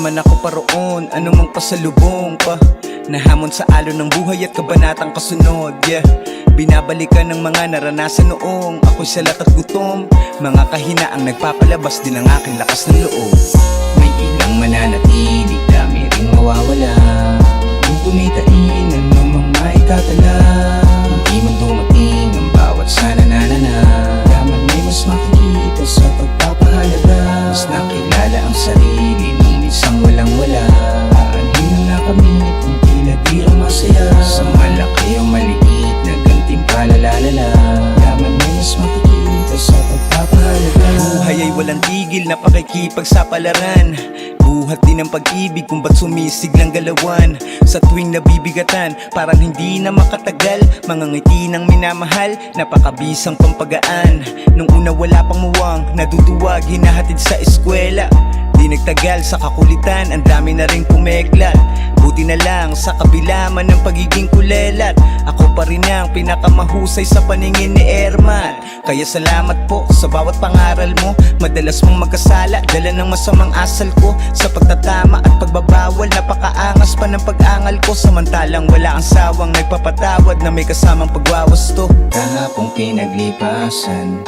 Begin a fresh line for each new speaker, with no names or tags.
naman ako paroon, anumang pasalubong pa nahamon sa alon ng buhay at kabanatang kasunod, yeah. Binabalikan ng mga naranasan noong ako'y salat at gutom, mga kahinaang nagpapalabas din ang aking lakas ng loob. May ilang mananatili, dami ring mawawala. Kung tumitain, anumang maitatala. Hindi man dumating ang bawat sana nanana. Yaman may mas makikita sa pagpapahalaga. Mas nakilala ang sarili nung isang walang-wala. Aanin na nakamit kung tila di ang masaya. Sa malaki o maliit na gantimpala lalala. Yaman may mas makikita sa pagpapahalaga. Buhay ay walang tigil na pakikipagsapalaran. Buhat din ang pag-ibig kung ba't sumisiglang galawan. Sa tuwing nabibigatan, parang hindi na makatagal. Mga ngiti ng minamahal, napakabisang pampagaan. Nung una wala pang muwang, naduduwag, hinahatid sa eskwela. Di nagtagal sa kakulitan, ang dami na rin pumeklat. Buti na lang sa kabila man ng pagiging kulelat, ako pa rin ang pinakamahusay sa paningin ni Erman. Kaya salamat po sa bawat pangaral mo. Madalas mong magkasala, dala ng masamang asal ko. Sa pagtatama at pagbabawal, napakaangas pa ng pag-angal ko. Samantalang wala ang sawang nagpapatawad na may kasamang pagwawasto. Kahapong pinaglipasan,